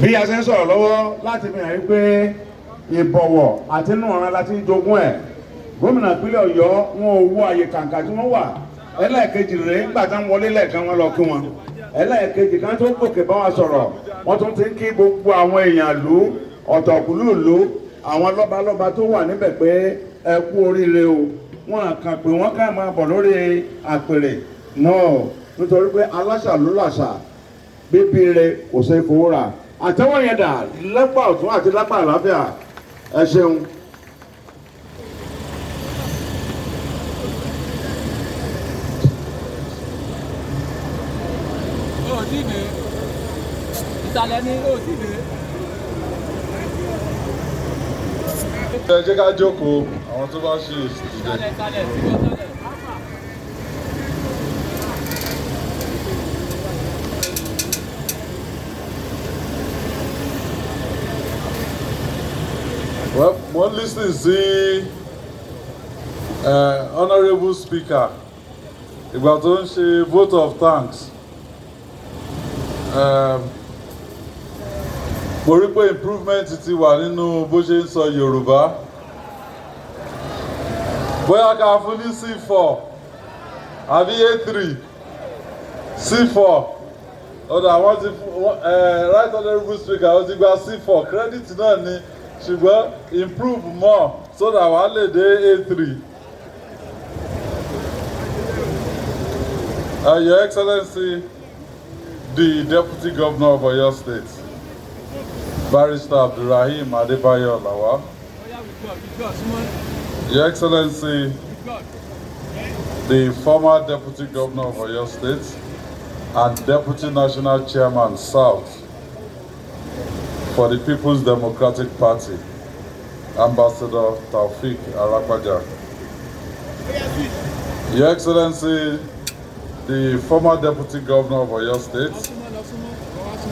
bí a ṣe ń sọ̀rọ̀ lọ́wọ́ láti fi hàn yí pé ìbọ̀wọ̀ àti inú ọ̀ràn láti jogún ẹ̀ gómìnà ìpínlẹ̀ Ọ̀yọ́ wọn ò wo àyè kàǹkà tí wọ́n wà ẹlẹ́ẹ̀kejì rèé nígbà tí wọ́n wọlé lẹ́ẹ̀kan wọn lọ kí wọn ẹlẹ́ẹ̀kejì kan tó gòkè bá wọn sọ̀rọ̀ wọ́n tún ti ń kí gbogbo àwọn èèyàn ìlú ọ̀tọ̀kùlú ìlú àwọn lọ́balọ́ba tó wà níbẹ̀ pé ẹ kú oríire o wọn kàn pé wọ́n ká máa bọ̀ lórí àpèrè náà nítorí pé aláṣà ló làṣà bíbí rẹ̀ kò ṣe fowó rà àtẹ́wọ́ yẹn dà lápá ọ̀tún àti lápá àlàáfíà ẹ ṣeun. ìsàlẹ̀ ni ó ti dé. ẹ jẹ́ ká jókòó àwọn tó bá ṣe ìdíje. ìsàlẹ̀ sí wọ́n sọ́lẹ̀. Well, mo listen sí honourable speaker ìgbà tó ń ṣe vote of thanks. Mo rí pé improvement ti wà nínú bó ṣe ń sọ Yorùbá. Bóyá ká fún ní C4 àbí A3 C4 ọ̀dọ̀ àwọn ti fún right honourable speaker ó ti gba C4 credit náà ni ṣùgbọ́n improve more so that wàá lè dé A3. Your Excellency, the Deputy Governor of Oyo State, Barrister Abdulrahim Adebayo Lawal. Your Excellency, the former Deputy Governor of Oyo State and Deputy National Chairman South for the People's Democratic Party, Ambassador Taufik Arapaja. Your Excellency, the former Deputy Governor of Oyo State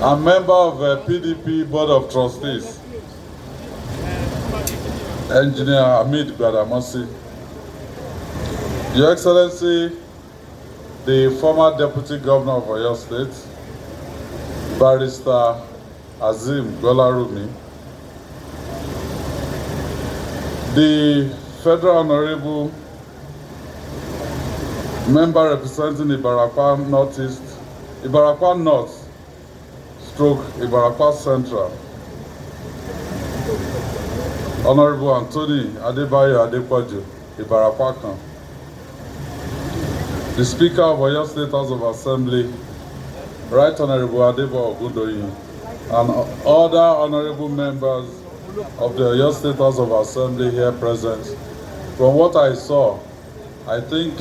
and member of the PDP Board of Trustees, Engineer Hamid Gbadamosi. Your Excellency, the former Deputy Governor of Oyo State, Barrister Azim Golarumi. The Federal Honorable Member representing Ibarapa Northeast, Ibarapa North, stroke Ibarapa Central, Honorable Anthony Adebayo Adepoju, Ibarapa Kan. The Speaker of Oyo State House of Assembly, Right Honorable Adebo Ogundoyin, and other honorable members of the Oyo State House of Assembly here present. From what I saw, I think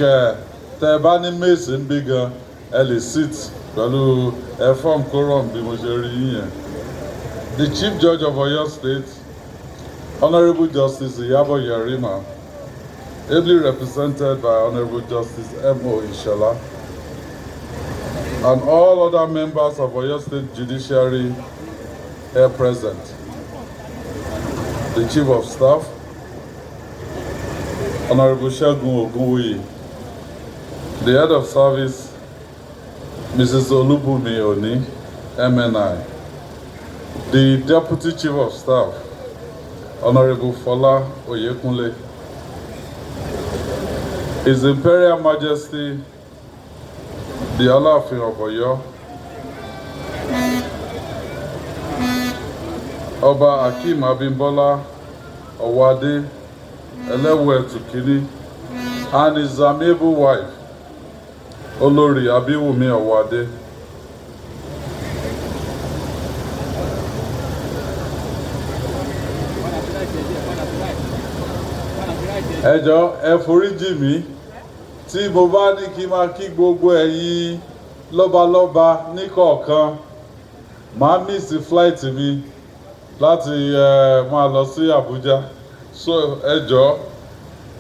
Tebani Mason bigger early seats, from Korom, the Chief Judge of Oyo State, Honorable Justice Iyabo Yarima, ably represented by Honorable Justice M.O. Ishala, and all other members of Oyo State Judiciary here present. The Chief of Staff, Honorable Segun Ogunwuyi, the Head of Service, Mrs. Olubumi Oni, MNI, the Deputy Chief of Staff, Honorable Fola Oyekunle, His Imperial Majesty, the Aláàfin of Ọ̀yọ́, Ọba Akeem Abimbola Owade Elewetu Kini, and his amiable wife, Olori Abiwumi Owade. Ẹ jọ̀ọ́, ẹ foríjì mí tí mo bá ní kí n máa kí gbogbo ẹ̀yin lọ́balọ́ba níkọ̀ọ̀kan, màá miss flight mi láti máa lọ sí Abuja. So ẹ jọ̀ọ́,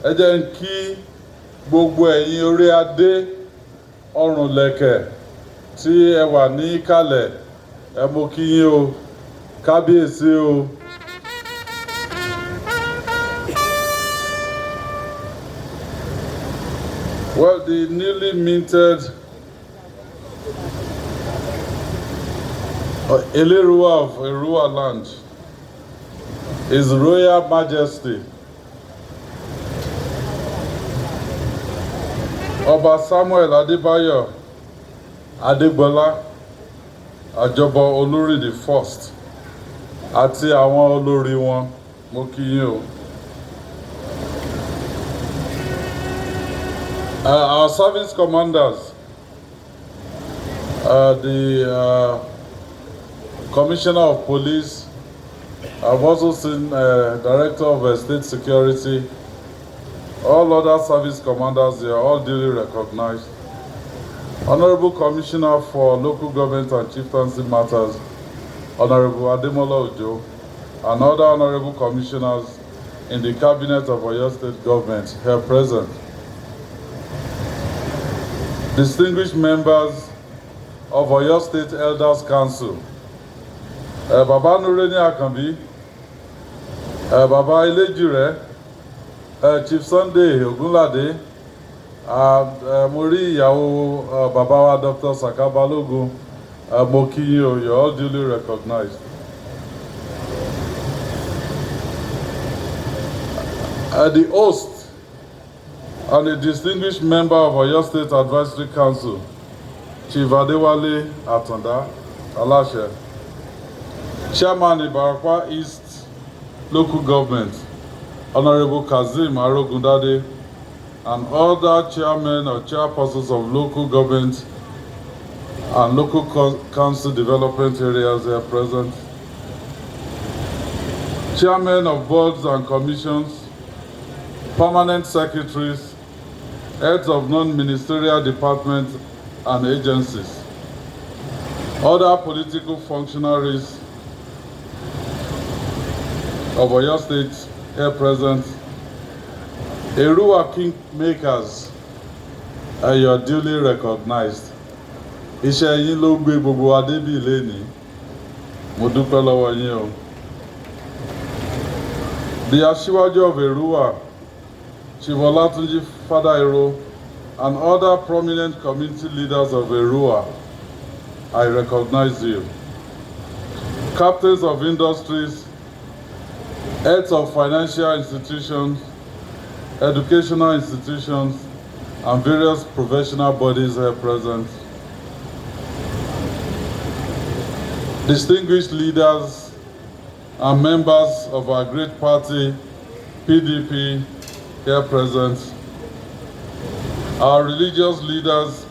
ẹ jẹ́ n kí gbogbo ẹ̀yin orí adé ọrùn lẹ̀kẹ̀ tí ẹ wà ní ìkàlẹ̀, ẹ mú kí yín o, kábíyèsí o. Well, the newly minted Eleruwa of Eruwa land, His Royal Majesty Ọba Samuel Adébáyọ̀ Adégbọlá Àjọbọ Olórí the first àti àwọn olórí wọn, mo kí yín o. Our service commanders, the Commissioner of Police, I've also seen Director of State Security, all other service commanders, they are all duly recognized. Honorable Commissioner for Local Government and Chieftaincy Matters, Honorable Ademola Ojo, and other honorable commissioners in the Cabinet of Oyo State Government here present. Distinguished members of Oyo State Elders Council, Baba Nureni Akanbi, Baba Ilejire, Chief Sunday Ogunlade, mo rí ìyàwó bàbá wa Dr. Saka Balogun, mo kí yín o, you're all duly recognized. The host and a distinguished member of Oyo State Advisory Council, Chief Adewale Atanda Alashe, Chairman Ibarapa East Local Government, Honorable Kazeem Arogundade, and other chairmen or chairpersons of local government and local council development areas here present, chairmen of boards and commissions, permanent secretaries, heads of non-ministerial departments and agencies, other political functionaries of Oyo State here present, Eruwa Kingmakers, you are duly recognized. Iṣẹ́ yín ló gbé gbogbo wa débí lénìí. Mo dúpẹ́ lọ́wọ́ yín o. The Aṣíwájú of Eruwa, Chief Olatunji Fadairo, and other prominent community leaders of Eruwa, I recognize you. Captains of industries, heads of financial institutions, educational institutions, and various professional bodies here present. Distinguished leaders and members of our great party, PDP, here present. Our religious leaders,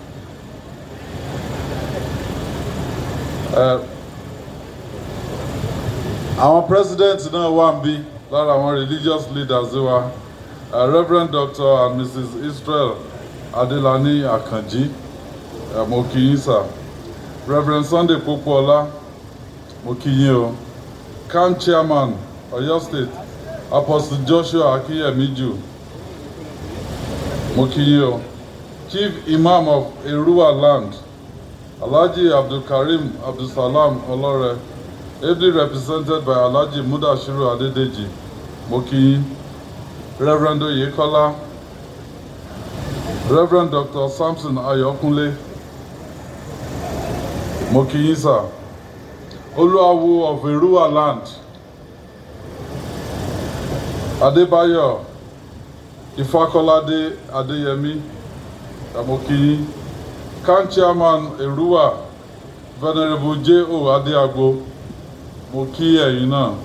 our president náà wà níbí lára àwọn religious leaders wa. Reverend Dr. and Mrs. Israel Adelani Akanji, mo kí yín sir. Reverend Sunday Popola, mo kí yín o. CAN Chairman, Oyo State, Apostle Joshua Akiyemiju, mo kí yín o. Chief Imam of Eruwa land, Alhaji Abdul Karim Abdul Salam Olore, ably represented by Alhaji Mudashiru Adedeji, mo kí yín. Reverend Oyekola, Reverend Dr. Samson Ayokunle, mo kí yín sir. Oluwawo of Eruwa land, Adebayo Ifakolade Adeyemi, mo kí yín. CAN Chairman Eruwa, Venerable J.O. Adeagbo, mo kí ẹ̀yin náà.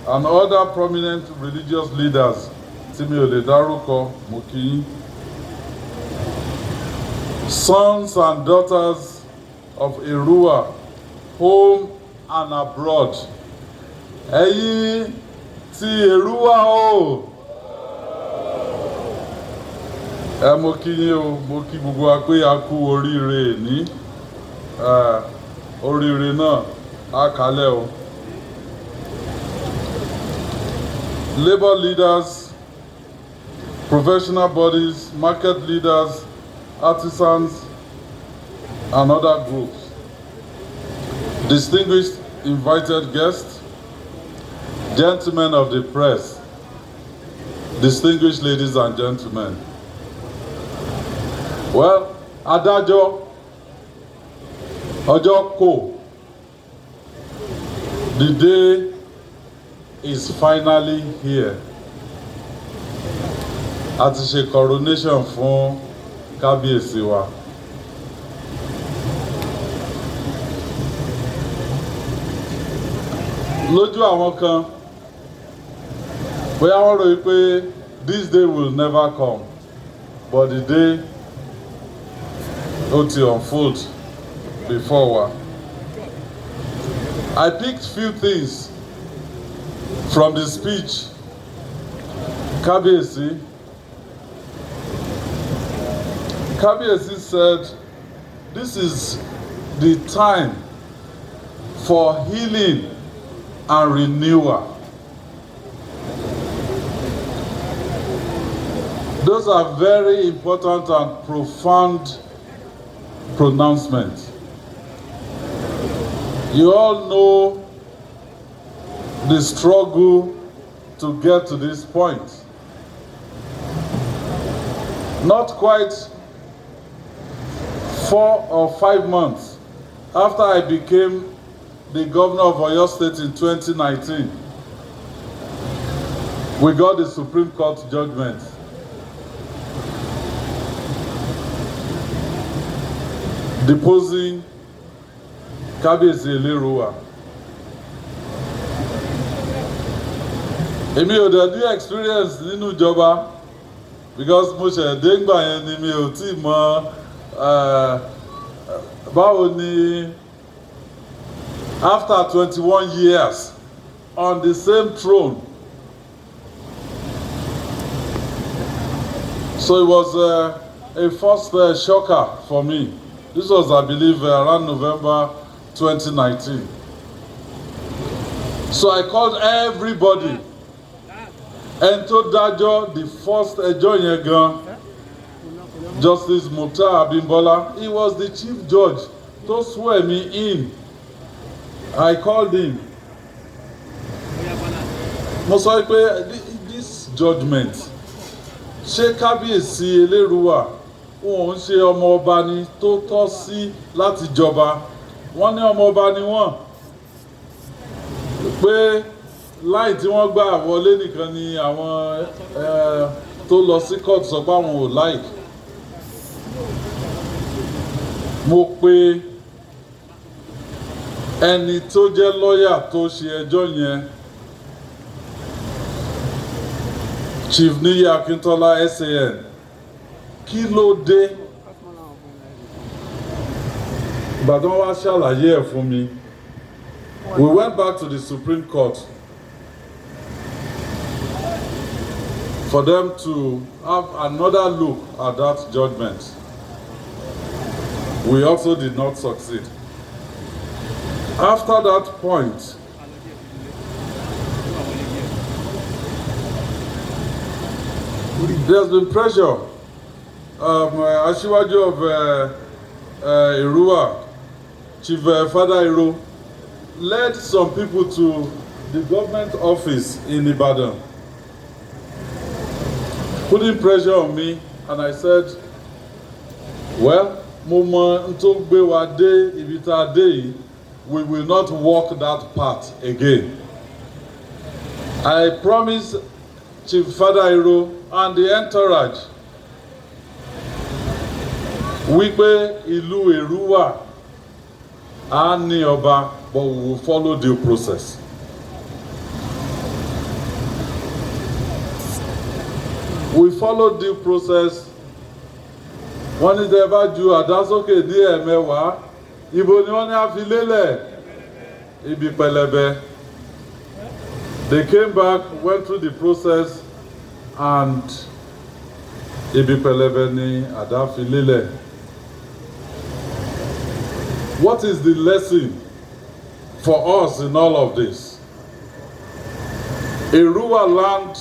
And other prominent religious leaders, tí mi ò lè dárúkọ, mo kí yín. Sons and daughters of Eruwa, home and abroad. Ẹ̀yin ti Eruwa o. Mo kí yín o, mo kí gbogbo wa pé a kú oríire ní. Oríire náà á kalẹ̀ o. Labor leaders, professional bodies, market leaders, artisans, and other groups. Distinguished invited guests, gentlemen of the press, distinguished ladies and gentlemen. Well, adájọ́ ọjọ́ kò The day is finally here. A ti ṣe coronation fún kábíyèsí wa. Lójú àwọn kan, bóyá wọ́n rò pé this day will never come, but the day ó ti unfold before wa. I picked few things from the speech Kábíyèsí. Kábíyèsí said, this is the time for healing and renewal. Those are very important and profound pronouncements. You all know the struggle to get to this point. Not quite 4 or 5 months after I became the governor of Oyo State in 2019, we got the Supreme Court judgment. Deposing Kábíyèsí Eleruwa. Èmi ò dẹ̀ ní experience nínú ìjọba because mo ṣẹ̀ dé ńgbà yẹn ni mi ò tí mọ báwo ni after 21 years on the same throne. So it was a first shocker for me. This was, I believe, around November 2019. So I called everybody. And to dájọ́, the first ẹjọ́ yẹn gan, Justice Mukhtar Abimbola, he was the chief judge to swear me in. I called him. Mo sọ pé this judgment, ṣé Kábíyèsí Eleruwa wọn ń ṣe ọmọ ọba ni tó tọ́ sí láti jọba? Wọ́n ní ọmọ ọba ni wọ́n. Pé láì tí wọ́n gbà wọlé nìkan ni àwọn tó lọ sí court sọ pé àwọn ò like. Mo pe ẹni tó jẹ́ lọ́yà tó ṣe ẹjọ́ yẹn, Chief Níyì Akíntọ́lá SAN. Kí ló dé? Ìbàdàn wá ṣàlàyé ẹ̀ fún mi. We went back to the Supreme Court for them to have another look at that judgment. We also did not succeed. After that point, there's been pressure. Aṣíwájú of Èrúwà, Chief Father Iro, led some people to the government office in Ibadan, putting pressure on me, and I said, well, mo mọ n tó gbé wa dé ibi tá a dé yìí, we will not walk that path again. I promised Chief Father Iro and the entourage wípé ìlú Èrúwà á ní ọba, but we will follow due process. We follow due process. Wọ́n ní tẹ́ bá ju àdásókè ní ẹ̀mẹ́wàá, ibo ni wọ́n ní á fi lélẹ̀? Ibi pẹlẹbẹ. They came back, went through the process, and ibi pẹlẹbẹ ni àdá fi lélẹ̀. What is the lesson for us in all of this? Èrúwà land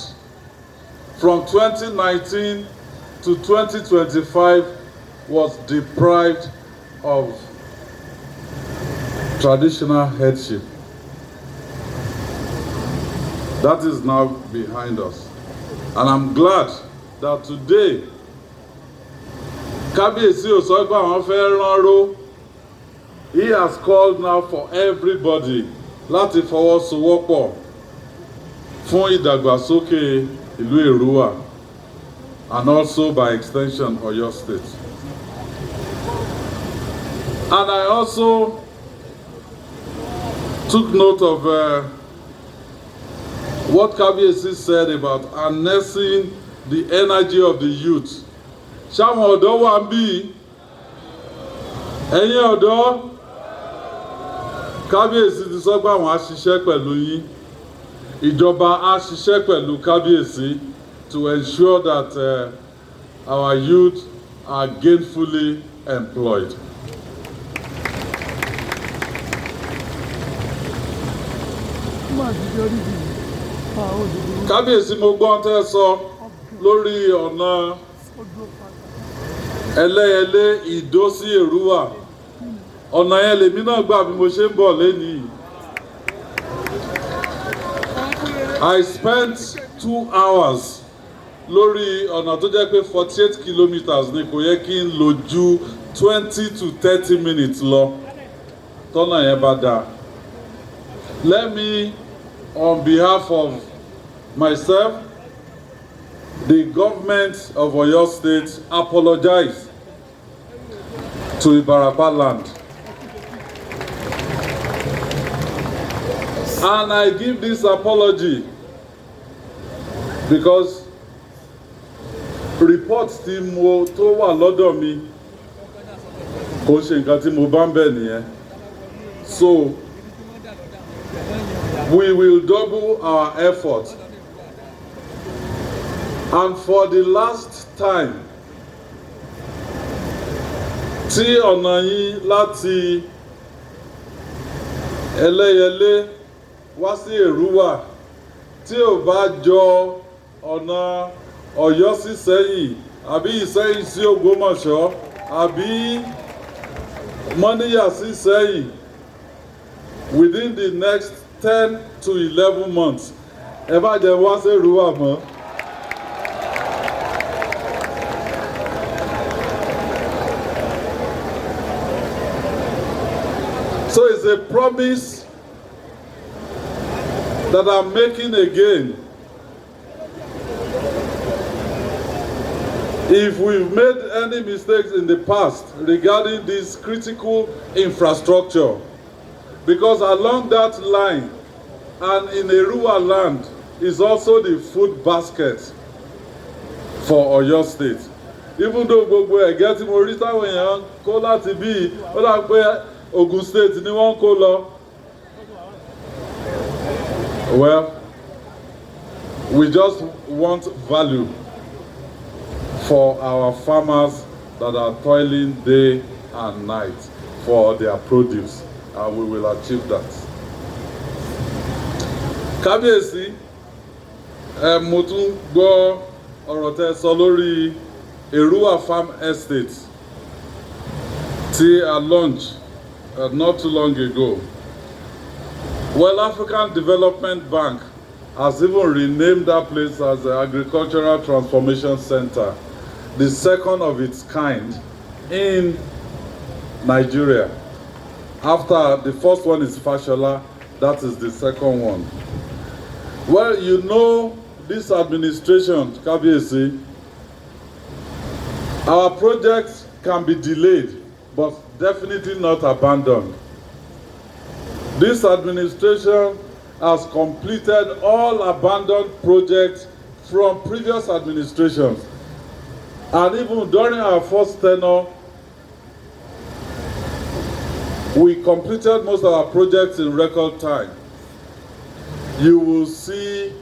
from 2019 to 2025 was deprived of traditional headship. That is now behind us. And I'm glad that today, Kábíyèsí ò sọ pé àwọn fẹ́ rán ró. He has called now for everybody láti fọwọ́sowọ́pọ̀ fún ìdàgbàsókè ìlú Èrúwà and also by extension Ọ̀yọ́ State. And I also took note of what Kábíyèsí said about harnessing the energy of the youth. Ṣáwọn ọ̀dọ́ wà ń bí? Ẹ̀yin ọ̀dọ́, Kábíyèsí ti sọ pé àwọn á ṣiṣẹ́ pẹ̀lú yín. Ìjọba á ṣiṣẹ́ pẹ̀lú Kábíyèsí to ensure that our youth are gainfully employed. Kábíyèsí, mo gbọ́ tẹ́ sọ lórí ọ̀nà Ẹlẹ́yẹlé Ìdó sí Èrúwà. Ọ̀nà yẹn lèmi náà gbà bí mo ṣe ń bọ̀ lénìí. I spent 2 hours lórí ọ̀nà tó jẹ́ pé 48 kilometers ni, kò yẹ kí n lò ju 20 to 30 minutes lọ tọ́nà yẹn bá dáa. Let me, on behalf of myself, the government of Oyo State, apologize to Ibarapa land. And I give this apology because reports tí mo tó wà lọ́dọ̀ mi kò ṣe nǹkan tí mo bá ń bẹ̀ nìyẹn. So we will double our effort. And for the last time, tí ọ̀nà yín láti Ẹlẹ́yẹlé wá sí Èrúwà tí ò bá jọ ọ̀nà Ọ̀yọ́ sí Ìṣẹ́yìn àbí Ìṣẹ́yìn sí Ògbómọ̀ṣọ́ àbí Mọ́níyà sí Ìṣẹ́yìn within the next 10 to 11 months, ẹ bá jẹ́ wá sí Èrúwà mọ́. So it's a promise that I'm making again. If we've made any mistakes in the past regarding this critical infrastructure, because along that line and in Èrúwà land is also the food basket for Oyo State. Even though gbogbo ẹ̀gẹ́ tí mo rí táwọn èèyàn kó láti bí, ó dà pé Ogun State ni wọ́n kó lọ. Well, we just want value for our farmers that are toiling day and night for their produce, and we will achieve that. Kábíyèsí, mo tún gbọ́ ọ̀rọ̀ tẹ́ sọ lórí Èrúwà Farm Estate tí a launch not too long ago. Well, African Development Bank has even renamed that place as the Agricultural Transformation Center, the second of its kind in Nigeria. After the first one is Fashola, that is the second one. Well, you know, this administration, Kábíyèsí, our projects can be delayed, but definitely not abandoned. This administration has completed all abandoned projects from previous administrations. And even during our first tenure, we completed most of our projects in record time. You will see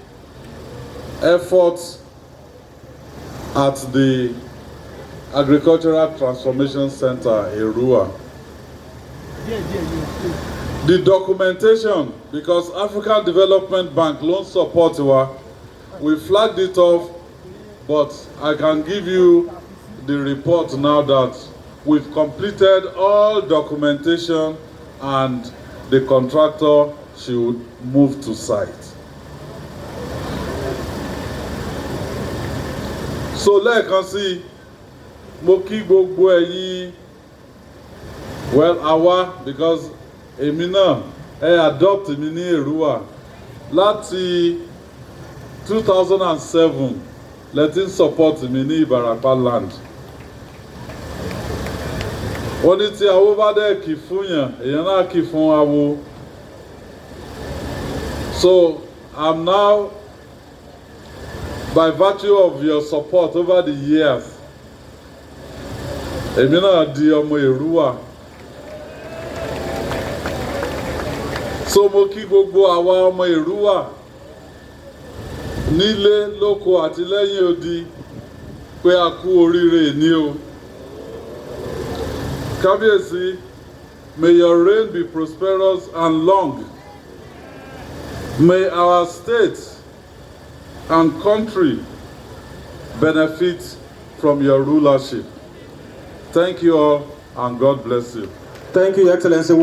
efforts at the Agricultural Transformation Center, Èrúwà. The documentation, because African Development Bank loan support, we flagged it off, but I can give you the report now that we've completed all documentation and the contractor should move to site. So lẹ́ẹ̀kan sí, mo kí gbogbo ẹ̀yin, well, àwa, because èmi náà ẹ adopt mi ní Èrúwà láti 2007 lẹ ti ń support mi ní Ìbàràpá land. Wọ́n ní tí awo bá dẹ̀ kì fún yàn èèyàn náà kì fún awo. So I'm now, by virtue of your support over the years, èmi náà di ọmọ Èrúwà. So mo kí gbogbo àwa ọmọ Èrúwà nílé lóko àti lẹ́yìn odi pé a kú oríire ní o. Kábíyèsí, may your reign be prosperous and long. May our state and country benefit from your rulership. Thank you all and God bless you. Thank you, Your Excellency.